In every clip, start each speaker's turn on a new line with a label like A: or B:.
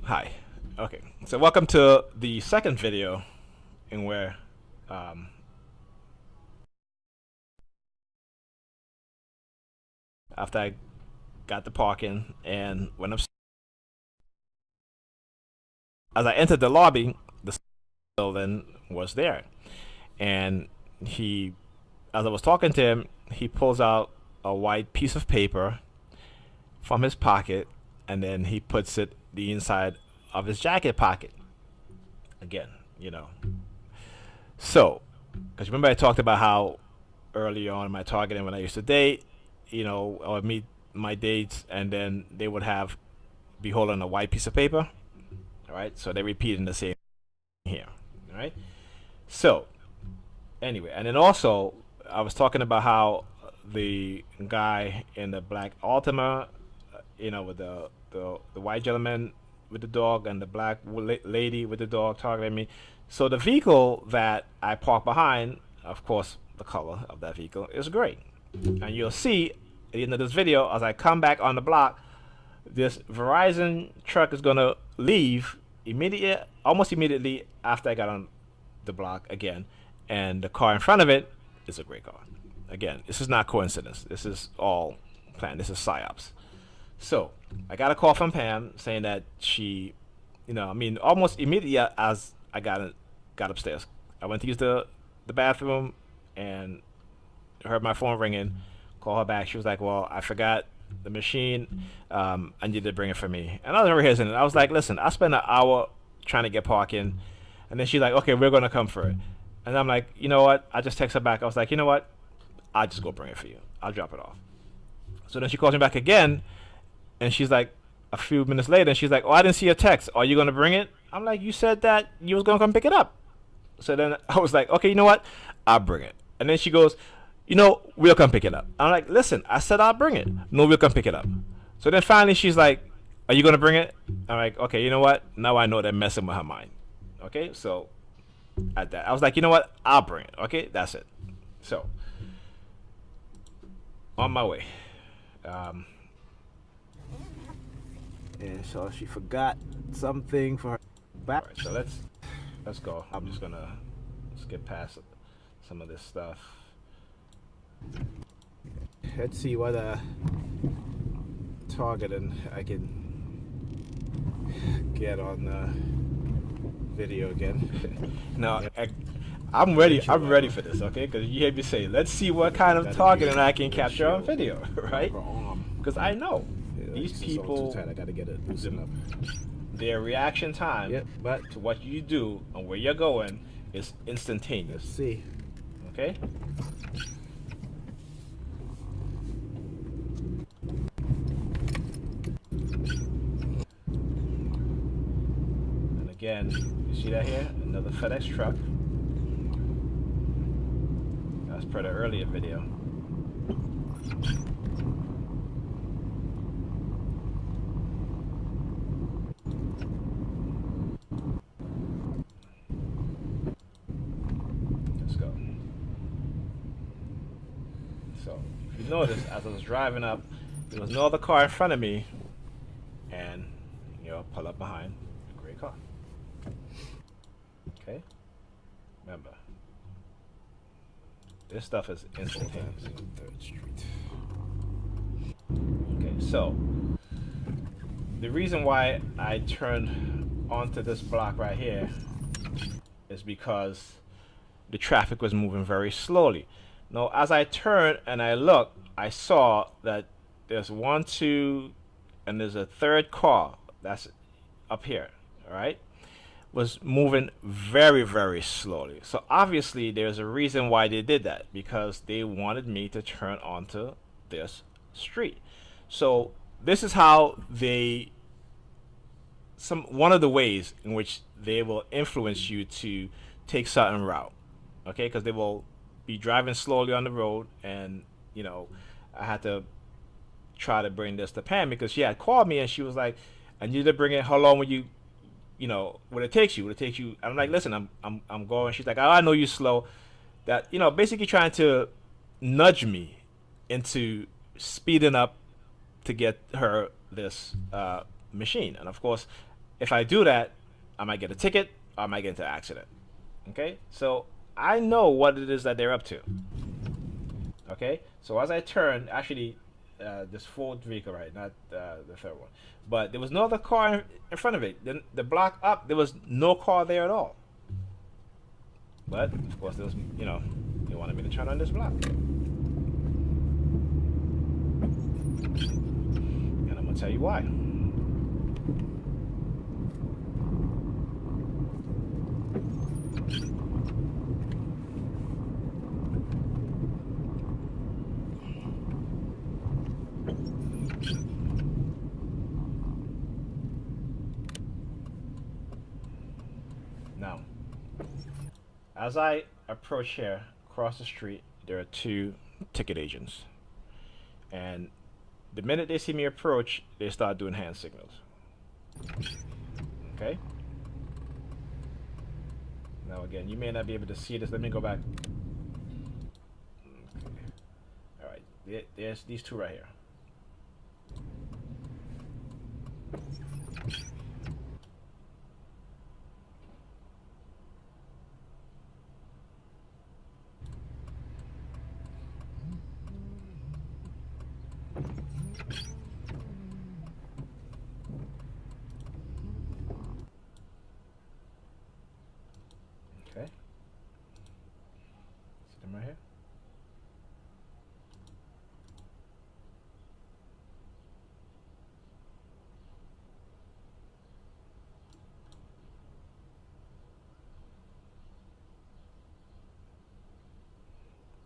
A: Hi. Okay, so welcome to the second video in where um, after I got the parking and went up, as I entered the lobby, the building was there, and he, as I was talking to him, he pulls out a white piece of paper from his pocket, and then he puts it the inside of his jacket pocket. Again, you know. So, because remember I talked about how early on in my targeting when I used to date, or meet my dates, and then they would have be holding a white piece of paper. All right, so they're repeating the same here. All right. So anyway, and then also I was talking about how the guy in the black Altima, with the white gentleman with the dog and the black lady with the dog targeting me. So the vehicle that I parked behind, of course, the color of that vehicle is gray. And you'll see at the end of this video, as I come back on the block, this Verizon truck is gonna leave almost immediately after I got on the block again, and the car in front of it is a gray car. Again, this is not coincidence. This is all planned. This is psyops. So I got a call from Pam saying that she, almost immediately as I got upstairs, I went to use the bathroom and heard my phone ringing. Call her back. She was like, "Well, I forgot the machine. I need to bring it for me." And I was over here saying, I was like, "Listen, I spent an hour trying to get parking," and then she's like, "Okay, we're gonna come for it." And I'm like, "You know what?" I just text her back. I was like, "You know what? I'll just go bring it for you. I'll drop it off." So then she calls me back again, and she's like, a few minutes later, and she's like, "Oh, I didn't see your text. Are you gonna bring it?" I'm like, "You said that you was gonna come pick it up." So then I was like, "Okay, you know what? I'll bring it." And then she goes, "We'll come pick it up." I'm like, "Listen, I said I'll bring it. No, we'll come pick it up." So then finally she's like, "Are you gonna bring it?" I'm like, "Okay, you know what? Now I know they're messing with her mind." Okay, so at that, I was like, "You know what? I'll bring it." Okay, that's it. So on my way. Um, and so she forgot something for her back. All right, so let's go. I'm just gonna skip past some of this stuff. Let's see what targeting I can get on video again. No, I'm ready. I'm ready for this. Okay, because you hear me say, "Let's see what kind of targeting I can capture on video," right? Because I know these people, I gotta get it loosened up. Their reaction time to what you do and where you're going is instantaneous. Let's see. Okay. And again, you see that here? Another FedEx truck. As per the earlier video. Let's go. So, if you notice, as I was driving up, there was no other car in front of me, and pull up behind a gray car. Okay? Remember, this stuff is instantaneous. 3rd Street. Okay, so the reason why I turned onto this block right here is because the traffic was moving very slowly. Now, as I turned and I looked, I saw that there's one, two, and there's a third car that's up here, all right, was moving very, very slowly. So obviously there's a reason why they did that, because they wanted me to turn onto this street. So this is how one of the ways in which they will influence you to take certain route. Okay, because they will be driving slowly on the road, and I had to try to bring this to Pam because she had called me and she was like, "I need to bring it. How long will you, would it takes you? Would it take you?" I'm like, "Listen, I'm going." She's like, "Oh, I know you're slow." That basically trying to nudge me into speeding up to get her this machine. And of course, if I do that, I might get a ticket or I might get into an accident. Okay, so I know what it is that they're up to. Okay, so as I turn, actually, this fourth vehicle, right, not the third one, but there was no other car in front of it. Then the block up, there was no car there at all. But of course, there was, they wanted me to turn on this block, and I'm gonna tell you why. Now, as I approach here, across the street, there are two ticket agents. And the minute they see me approach, they start doing hand signals. Okay? Now, again, you may not be able to see this. Let me go back. Okay. All right. There's these two right here. Okay. See them right here?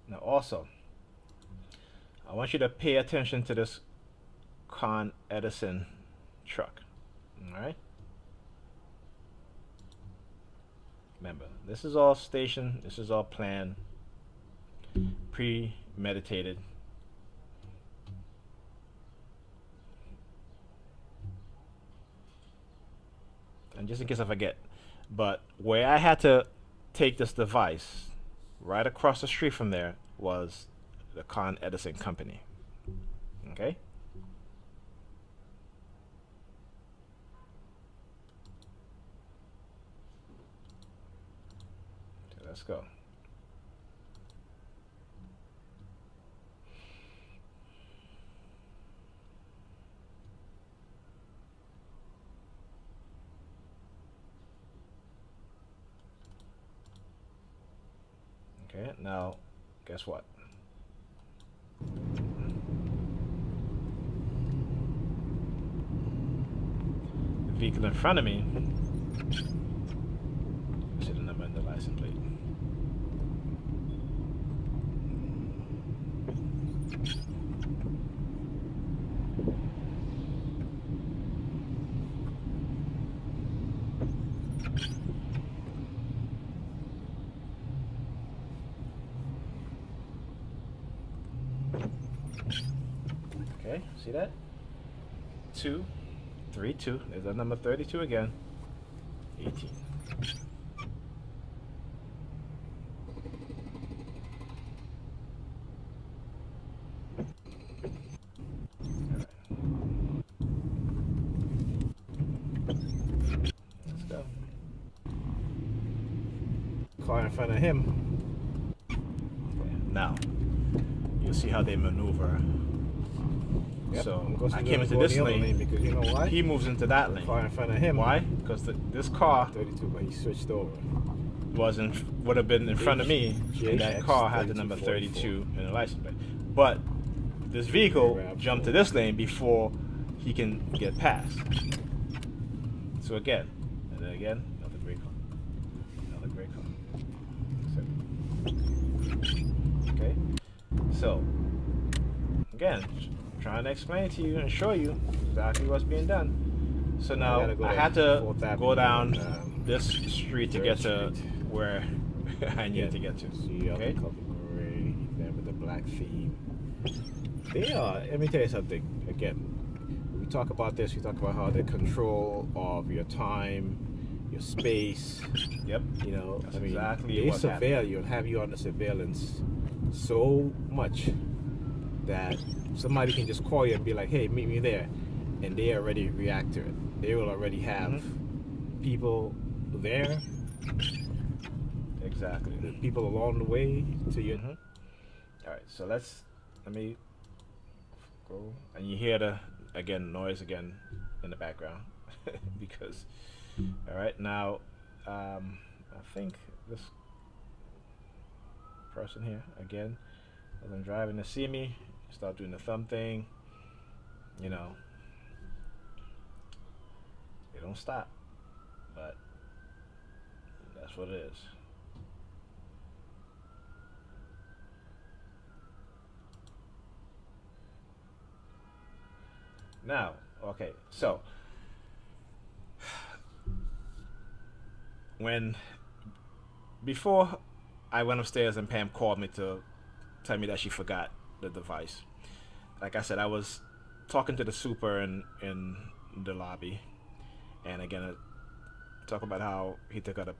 A: Now also, I want you to pay attention to this Con Edison truck. Alright? Remember, this is all stationed, this is all planned, premeditated. And just in case I forget, but where I had to take this device, right across the street from there, was the Con Edison company. Okay? Okay, let's go. Okay, now guess what? The vehicle in front of me, see the number and the license plate. Okay, see that? 232. There's that number 32 again. 18. Alright. Let's go. Car in front of him. Okay, now, you'll see how they maneuver. Yep, so I came into this lane
B: because you know why?
A: He moves into that lane.
B: Car in front of him.
A: Why? Because this car
B: 32, but he switched over.
A: would have been in front of me, and that car had the number 32 in the license plate. But this vehicle jumped to this lane before he can get past. So again, and then again, another great car, another great car. So, okay, so again, trying to explain to you and show you exactly what's being done. So now I had to go down this street to get to where I needed to get to.
B: See, okay. Gray, there with the black theme. They are. Let me tell you something. Again, we talk about this. We talk about how the control of your time, your space.
A: Yep.
B: You know,
A: that's
B: I mean,
A: exactly
B: they surveil you and have you under surveillance so much that somebody can just call you and be like, "Hey, meet me there," and they already react to it. they will already have people there.
A: Exactly.
B: The people along the way to your.
A: All right, so let me go, and you hear the again noise again in the background because. All right, now I think this person here again, as I'm driving to see me, start doing the thumb thing. You know, they don't stop, but that's what it is. Now, okay, so when before I went upstairs and Pam called me to tell me that she forgot the device. Like I said, I was talking to the super in the lobby, and again, talk about how he took out a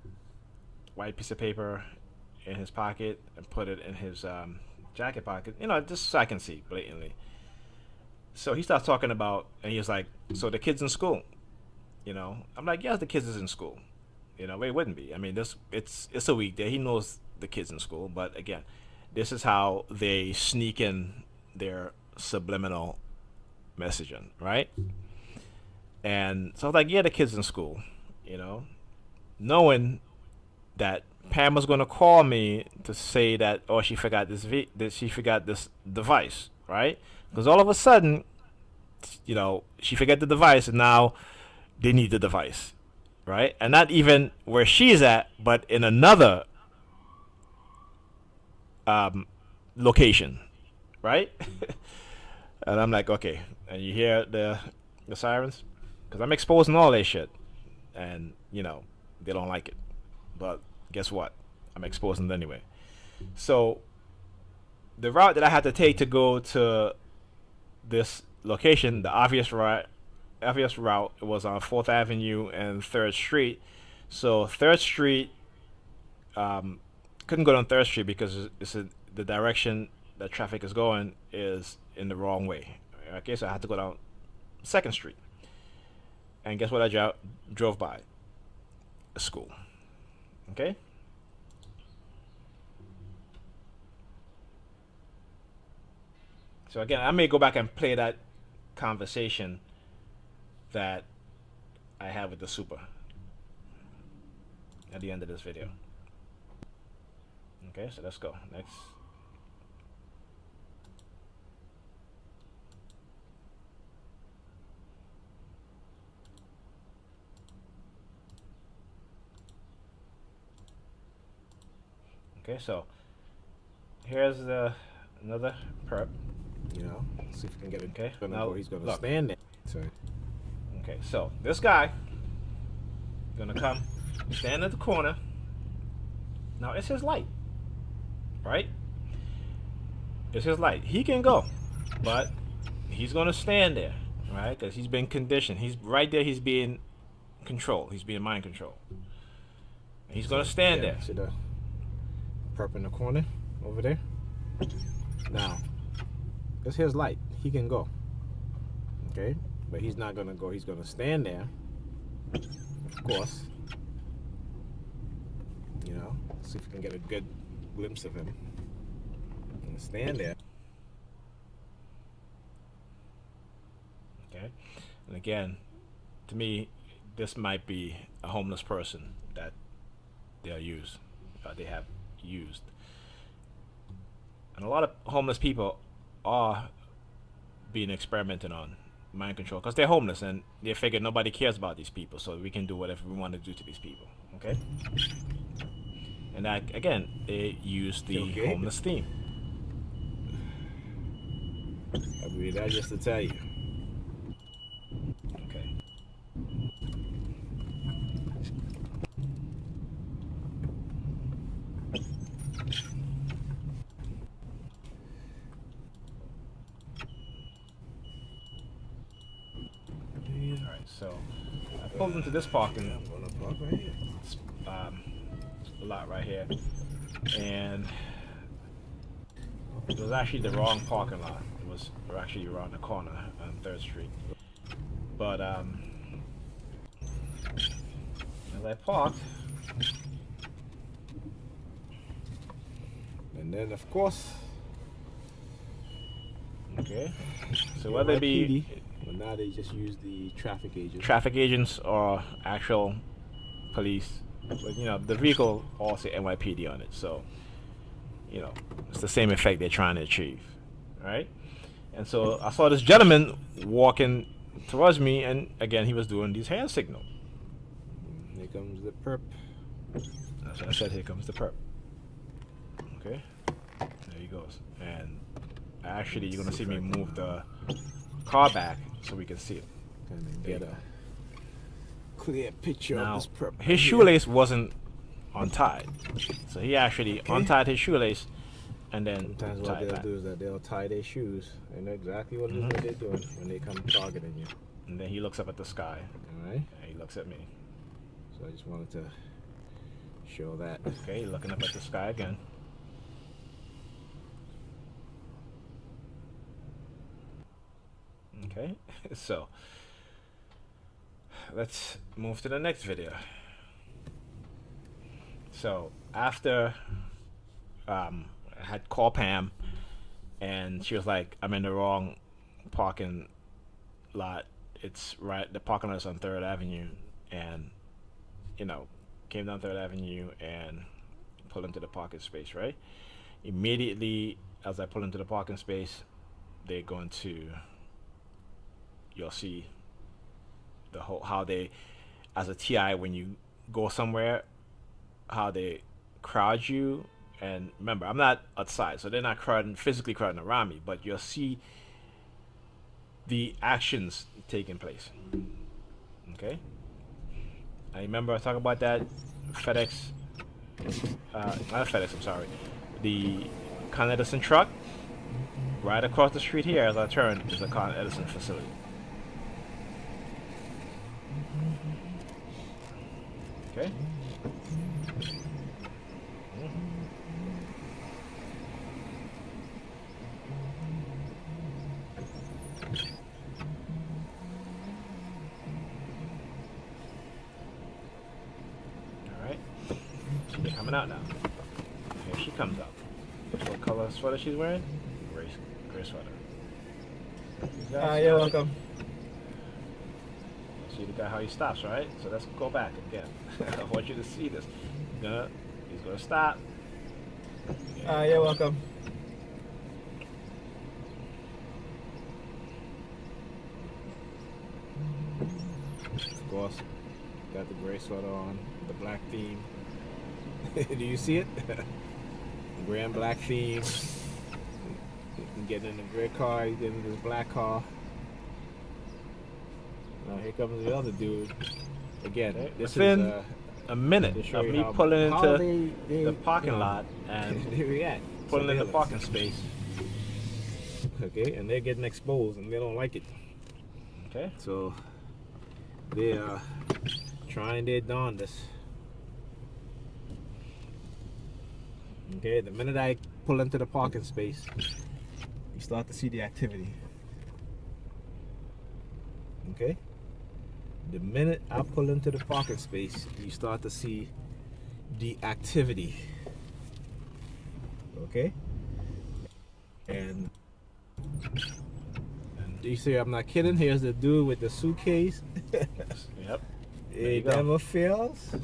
A: white piece of paper in his pocket and put it in his jacket pocket. You know, just so I can see blatantly. So he starts talking about, and he was like, "So the kids in school?" You know, I'm like, "Yes, the kids is in school." You know, it wouldn't be. I mean, this it's a weekday. He knows the kids in school, but again, this is how they sneak in their subliminal messaging, right? And so I was like, "Yeah, the kids in school." You know, knowing that Pam was going to call me to say that, oh, she forgot that she forgot this device, right? Because all of a sudden, you know, she forgot the device, and now they need the device, right? And not even where she's at, but in another um, location, right? And I'm like, okay. And you hear the sirens, because I'm exposing all that shit, and you know, they don't like it. But guess what? I'm exposing it anyway. So the route that I had to take to go to this location, the obvious route was on 4th Avenue and 3rd Street. So 3rd Street, couldn't go down 3rd Street because the direction that traffic is going is in the wrong way. Okay, so I had to go down 2nd Street. And guess what? I drove by a school. Okay. So again, I may go back and play that conversation that I had with the super at the end of this video. Okay, so let's go next. Okay, so here's another perp.
B: You know, see if we can get it.
A: Okay, now
B: He's gonna
A: look.
B: stand there. So
A: Okay, so this guy gonna come stand at the corner. Now it's his light, right? It's his light. He can go, but he's gonna stand there, right? Because he's been conditioned. He's right there. He's being controlled. He's being mind controlled. He's gonna stand there.
B: See the perp in the corner over there. Now, it's his light. He can go. Okay, but he's not gonna go. He's gonna stand there. Of course. You know, see if we can get a good glimpse of him. And stand there.
A: Okay, and again, to me, this might be a homeless person that they have used, and a lot of homeless people are being experimented on mind control because they're homeless and they figure nobody cares about these people, so we can do whatever we want to do to these people. Okay, and that again, they use the homeless theme.
B: I mean, that's just to tell you.
A: Okay. Alright, so I pulled into this parking lot right here, and it was actually the wrong parking lot. We're actually around the corner on 3rd Street. But as I parked.
B: And then, of course,
A: Okay. So whether it be
B: NYPD, but now they just use the traffic agent.
A: traffic agents or actual police, but you know the vehicle all say NYPD on it, so you know it's the same effect they're trying to achieve, right? And so I saw this gentleman walking towards me, and again he was doing these hand signals.
B: Here comes the perp.
A: That's what I said. Here comes the perp. Okay, there he goes. And actually, you're gonna see me move the car back so we can see it.
B: Kind of get a clear picture
A: Now,
B: of this perp.
A: his shoelace wasn't untied, so he actually
B: Okay.
A: untied his shoelace and then
B: Sometimes what
A: tied it
B: they'll
A: back.
B: do is that they'll tie their shoes. They know exactly what it is
A: Mhm.
B: that they're doing when they come targeting you.
A: And then he looks up at the sky,
B: All right.
A: and he looks at me.
B: So I just wanted to show that.
A: Okay, looking up at the sky again. Okay, so let's move to the next video. So after I had called Pam, and she was like, "I'm in the wrong parking lot. It's right. The parking lot is on 3rd Avenue," and you know, came down 3rd Avenue and pulled into the parking space. Right. Immediately, as I pull into the parking space, they're going to. You'll see the whole how they, as a TI, when you go somewhere, how they crowd you. And remember, I'm not outside, so they're not physically crowding around me, but you'll see the actions taking place. Okay. I remember I was talking about that FedEx, not FedEx. I'm sorry, the Con Edison truck. Right across the street here, as I turn, is a Con Edison facility. Okay. Alright. She's coming out now. Here she comes out. What color sweater she's wearing? Gray sweater.
B: You're welcome.
A: See the guy how he stops, right? So let's go back again. I want you to see this. He's gonna stop.
B: You're welcome. Of course, got the gray sweater on, the black theme. Do you see it? Gray and black theme. Getting in the gray car, he's getting in this black car. Now here comes the other dude. Again, this
A: Within
B: is
A: a minute
B: to show
A: of
B: you
A: me
B: how-
A: pulling
B: how
A: into
B: they,
A: the parking
B: you know,
A: lot and
B: they react.
A: pulling
B: So
A: in the
B: they're-
A: parking space.
B: Okay, and they're getting exposed and they don't like it.
A: Okay.
B: So they are trying their darndest. Okay, the minute I pull into the parking space, you start to see the activity. Okay? The minute I pull into the parking space, you start to see the activity. Okay? And you see, I'm not kidding. Here's the dude with the suitcase.
A: Yep. There you
B: It
A: go.
B: never fails.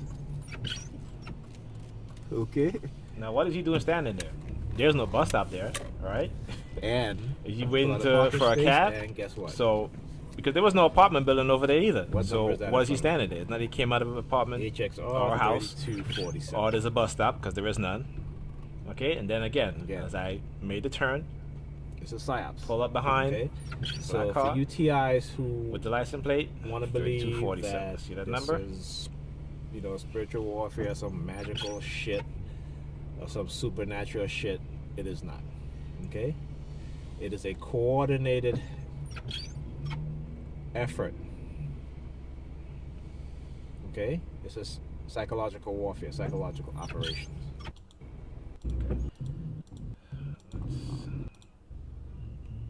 B: Okay.
A: Now what is he doing standing there? There's no bus stop there, right?
B: And
A: Is he waiting
B: pull out the parking
A: for a
B: space,
A: cab?
B: And guess what?
A: So, because there was no apartment building over there either.
B: What
A: So
B: number is that
A: what
B: in
A: is he
B: front of
A: standing there? It's not he came out of an apartment
B: HXR
A: or a house
B: 3247.
A: or there's a bus stop because there is none. Okay, and then again,
B: Again.
A: as I made the turn,
B: It's a psyops.
A: pull up behind
B: Okay. So
A: black car
B: for UTIs who
A: with the license plate,
B: want to believe
A: 3247.
B: that
A: See that
B: this
A: number?
B: is, spiritual warfare, some magical shit, or some supernatural shit, it is not. Okay? It is a coordinated effort. Okay? This is psychological warfare, psychological operations.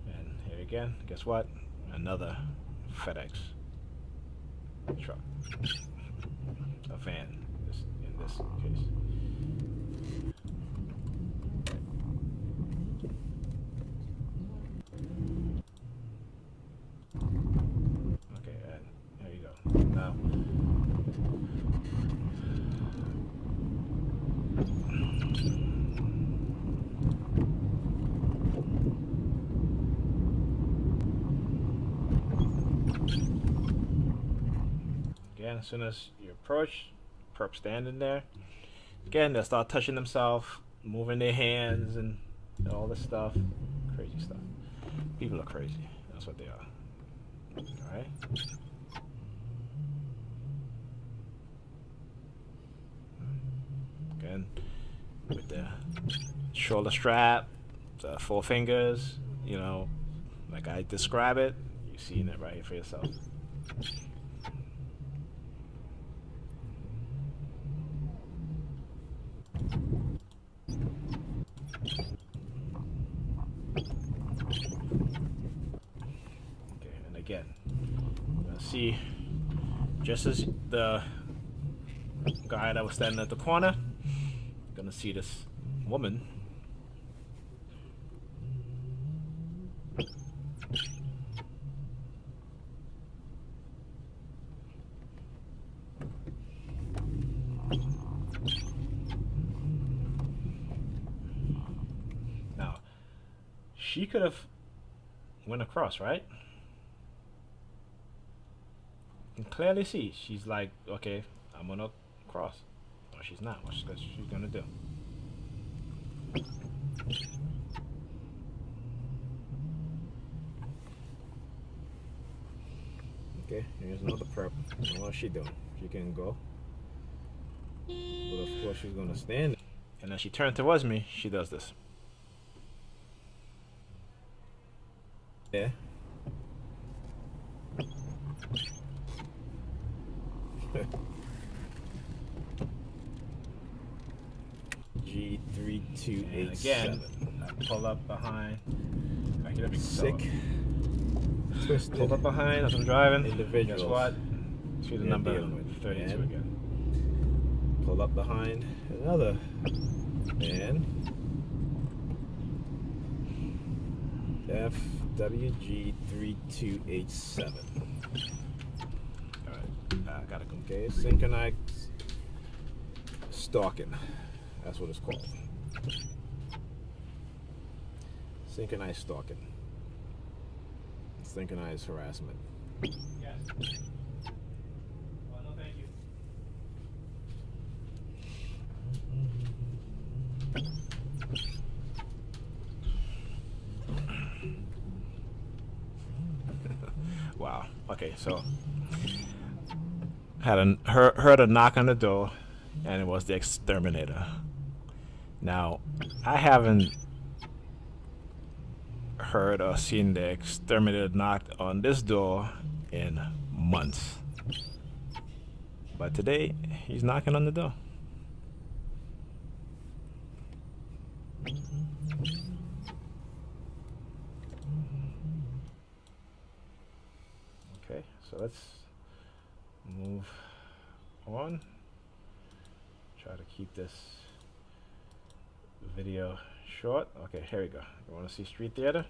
A: And here again, guess what? Another FedEx truck.
B: a van in this case. Okay, and there you go. Now, again, as soon as you approach, perp standing there. Again, they'll start touching themselves, moving their hands, and all this stuff. Crazy stuff. People are crazy. That's what they are. Alright? Again, with the shoulder strap, the 4 fingers, you know, like I describe it, you're seeing it right here for yourself. Okay, and again, see, just as the guy that was standing at the corner, gonna see this woman. Now, she could have went across, right? You can clearly see she's like, okay, I'm gonna cross. Or she's not. What's she's gonna do? Okay, here's another prep. What's she doing? She can go. But of course she's gonna stand. And as she turned towards me, she does this. Yeah. G3287. Again, I pull up behind. I get a big sick. Twisted. Pull up behind as I'm driving. Individuals. Guess what? See the number 32 again. Pull up behind another man. FWG3287. Alright, I gotta go. Okay, synchronized stalking. That's what it's called. Synchronized stalking. Synchronized harassment. Yes. Well, no, thank you. Wow. Okay, so had heard a knock on the door, and it was the exterminator. Now, I haven't heard or seen the exterminator knock on this door in months, but today he's knocking on the door. Okay, so let's move on. Try to keep this video short. Okay, here we go. You want to see Street Theater?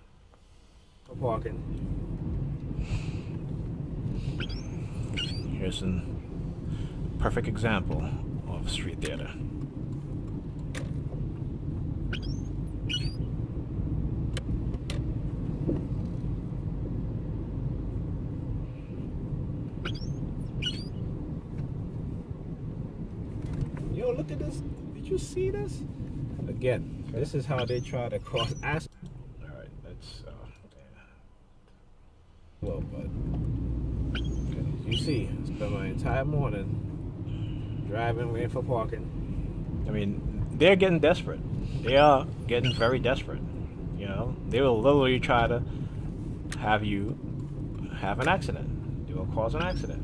B: For parking. Here's a perfect example of Street Theater. Yo, look at this. Did you see this? Again, this is how they try to cross. Alright, let's well, but okay, you see, I spent my entire morning driving, waiting for parking. I mean, they're getting desperate. They are getting very desperate. You know, they will literally try to have you have an accident. They will cause an accident.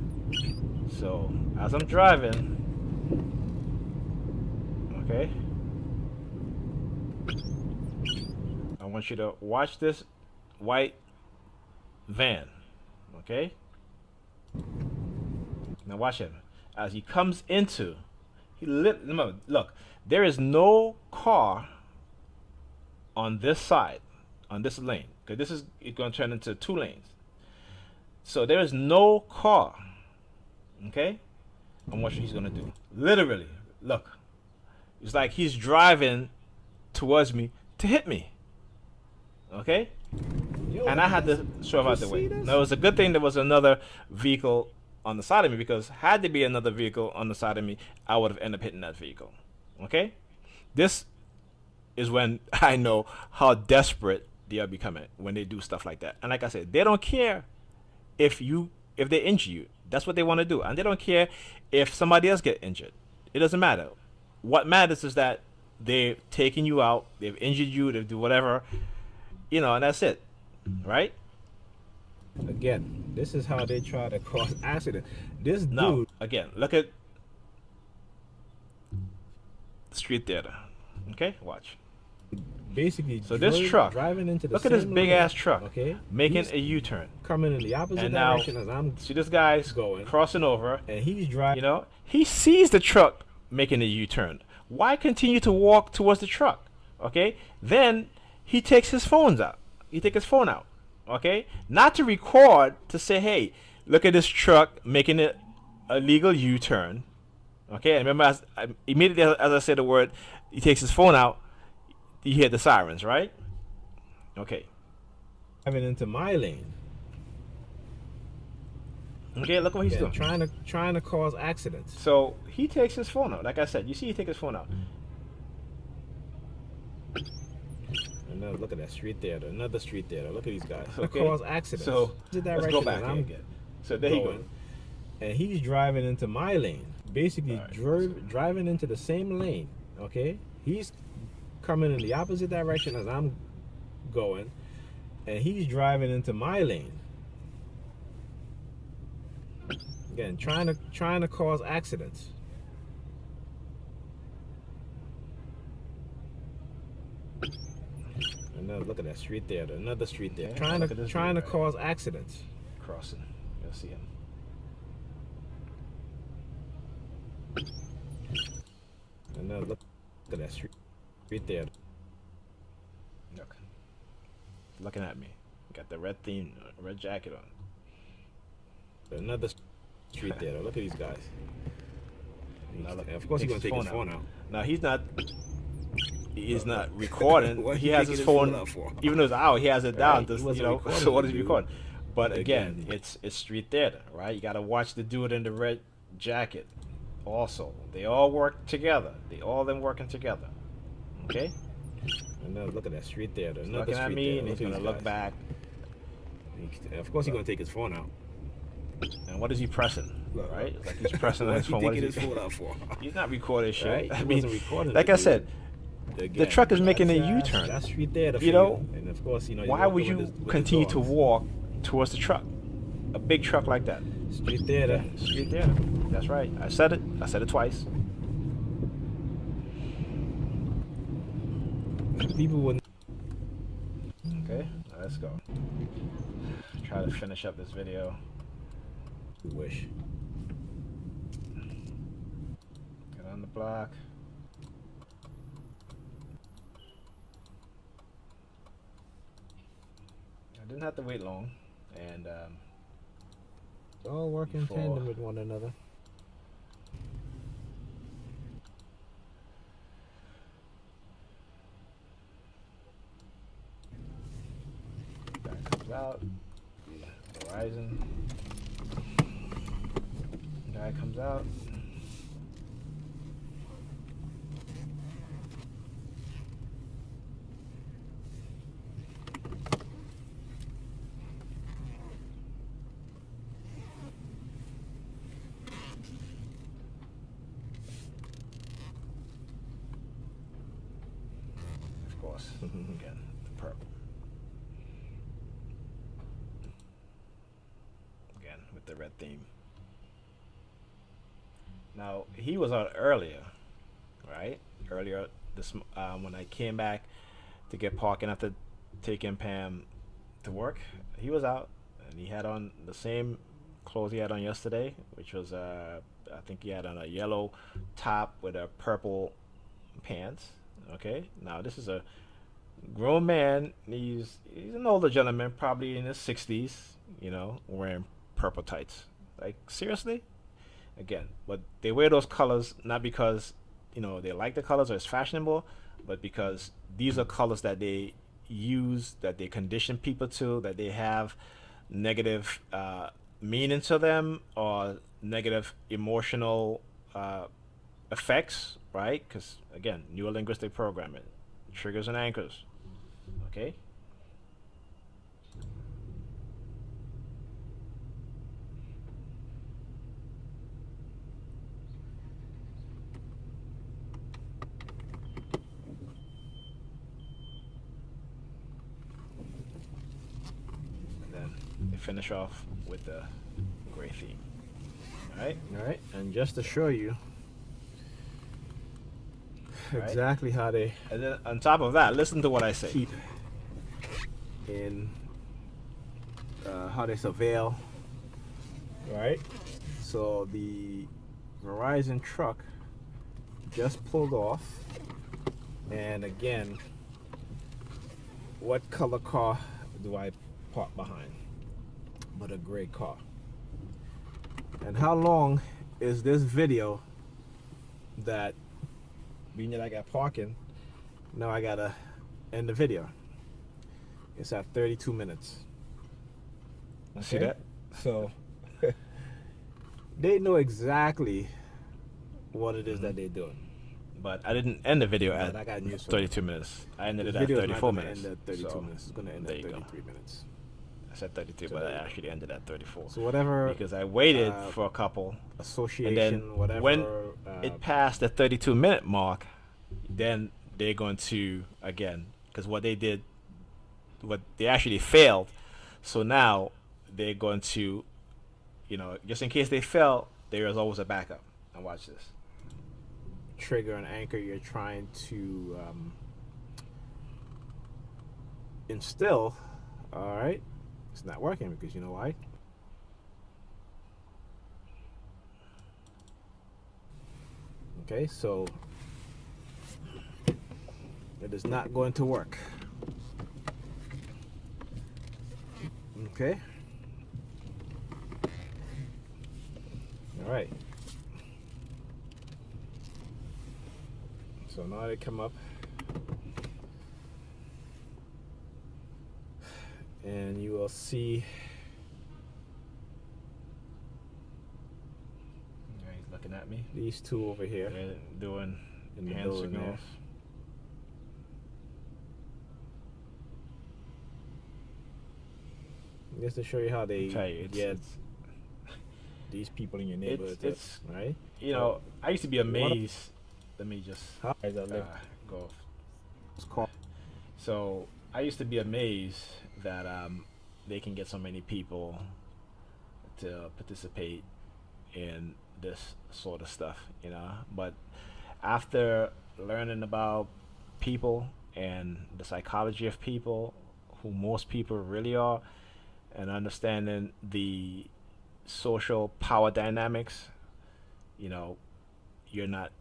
B: So, as I'm driving, okay, I want you to watch this white van, okay? Now watch him.
A: as he comes into, remember, look, there is no car on this side, on this lane, because this is going to turn into 2 lanes. So there is no car. Okay, and what he's going to do? Literally, look, it's like he's driving towards me to hit me. Okay,
B: Yo,
A: and I had to swerve out the way.
B: this?
A: Now it was a good thing there was another vehicle on the side of me, because had there be another vehicle on the side of me, I would have ended up hitting that vehicle. Okay, this is when I know how desperate they are becoming when they do stuff like that. And like I said, they don't care if they injure you. That's what they want to do, and they don't care if somebody else get injured. It doesn't matter. What matters is that they've taken you out, they've injured you, they do whatever, and that's it, right?
B: Again, this is how they try to cause accident. This
A: Now,
B: dude,
A: again, look at street theater. Okay, watch.
B: basically,
A: So this truck,
B: driving into the
A: look at this
B: same
A: big
B: lane,
A: ass truck,
B: okay,
A: making
B: he's
A: a U-turn,
B: coming in the opposite
A: and now
B: direction as I'm
A: see this guy's
B: going,
A: crossing over.
B: and he's driving.
A: He sees the truck making a U-turn. Why continue to walk towards the truck? Okay, then he takes his phone out. Okay, not to record, to say, hey, look at this truck making a legal U-turn. Okay, and remember, immediately as I said the word, he takes his phone out, you hear the sirens, right? Okay.
B: Driving into my lane.
A: Okay, look what he's doing.
B: Trying to cause accidents.
A: So he takes his phone out. Like I said, you see he take his phone out.
B: Another look at that street theater. Another street theater. Look at these guys.
A: Okay.
B: Cause accidents.
A: So
B: the
A: let's
B: direction
A: go back
B: that
A: here
B: I'm
A: again. So there you go.
B: going, and he's driving into my lane. Basically,
A: Alright.
B: driving into the same lane. Okay, he's coming in the opposite direction as I'm going, and he's driving into my lane. Again, trying to cause accidents. Another look at that street theater. Another street theater.
A: Yeah,
B: trying to cause accidents.
A: Crossing. You'll see him.
B: Another look at that street theater.
A: Look. Looking at me. Got the red jacket on.
B: Another street theater. Look at these guys.
A: Now look,
B: Of course, he's gonna
A: takes
B: take his phone out.
A: Now he's not recording.
B: What
A: He
B: you
A: has
B: taking
A: his
B: his
A: phone,
B: phone out for?
A: even though it's out, he has it down.
B: Right, he wasn't recording
A: So what
B: the
A: is he
B: dude.
A: recording? But again,
B: Again.
A: it's street theater, right? You got to watch the dude in the red jacket. Also, they all work together. They all them working together. Okay.
B: Another look at that street theater.
A: He's
B: Another
A: looking at
B: street
A: me,
B: theater.
A: and he's
B: Look at
A: gonna
B: these
A: look
B: guys.
A: back.
B: Of course, he's gonna take his phone out.
A: And what is he pressing?
B: Look,
A: Right? It's like he's pressing on his phone. What
B: taking
A: is
B: his
A: he?
B: phone out for?
A: He's not recording shit.
B: Right?
A: I
B: He
A: mean,
B: wasn't recording
A: like
B: it,
A: I
B: dude.
A: said, the truck is making a U-turn.
B: That's street theater. For
A: You know,
B: and of course,
A: Why would you continue to walk towards the truck? A big truck like that.
B: Street theater.
A: Yeah, street theater. That's right. I said it. I said it twice.
B: People wouldn't.
A: Okay, let's go. Try to finish up this video.
B: Wish.
A: Get on the block. I didn't have to wait long, and
B: They all work in
A: Before-
B: tandem with one another.
A: guy comes out. Verizon. Guy comes out. Of course, again, the purple. Again, with the red theme. Now, he was out earlier, right? Earlier this when I came back to get parking after taking Pam to work, he was out and he had on the same clothes he had on yesterday, which was I think he had on a yellow top with a purple pants. Okay, now this is a grown man. He's an older gentleman, probably in his 60s. Wearing purple tights. Like seriously, again. But they wear those colors not because they like the colors or it's fashionable, but because these are colors that they use, that they condition people to, that they have negative meaning to them or negative emotional effects, right? Because again, neurolinguistic programming, triggers and anchors. Okay. And then they finish off with the gray theme. All right.
B: All right, and just to show you
A: Right.
B: exactly how they
A: And then on top of that, listen to what I say.
B: keep in how they surveil. Right. So the Verizon truck just pulled off, and again, what color car do I park behind? But a gray car. And how long is this video that, being that I got parking, now I gotta end the video? It's at 32 minutes.
A: See that?
B: So they know exactly what it is that they're doing.
A: But I didn't end the video
B: But
A: at
B: I got news for
A: 32 minutes. I ended
B: This
A: it at
B: video is not
A: 34
B: gonna
A: minutes.
B: end at 32
A: So,
B: minutes. It's gonna end
A: there
B: at
A: you go.
B: 33 minutes.
A: I said 32,
B: So
A: but
B: there
A: I
B: you go.
A: actually ended at 34.
B: So whatever
A: Because I waited
B: uh,
A: for a couple.
B: association,
A: And then
B: whatever.
A: when it passed the 32-minute mark, then they're going to, again, because what they actually failed. So now they're going to, just in case they fail, there is always a backup. Now watch this.
B: trigger and anchor you're trying to instill, all right, it's not working because you know why? Okay, so it is not going to work. Okay. All right. So now they come up and you will see
A: He's looking at me.
B: these two over here
A: They're doing
B: in the
A: hand
B: building there.
A: signals.
B: Just to show you how they
A: Tell you,
B: get these people in your neighborhood,
A: it's
B: right?
A: I used to be amazed. Let me just
B: How is that live?
A: go.
B: It's called
A: So I used to be amazed that they can get so many people to participate in this sort of stuff, But after learning about people and the psychology of people, who most people really are, and understanding the social power dynamics, you're not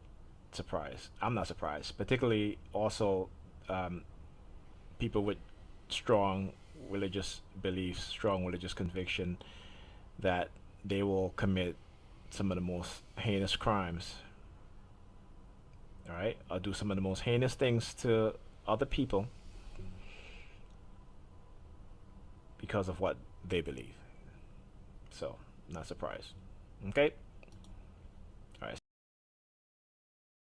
A: surprised. I'm not surprised, particularly also people with strong religious beliefs, strong religious conviction, that they will commit some of the most heinous crimes, all right, or do some of the most heinous things to other people because of what they believe. So, not surprised. Okay?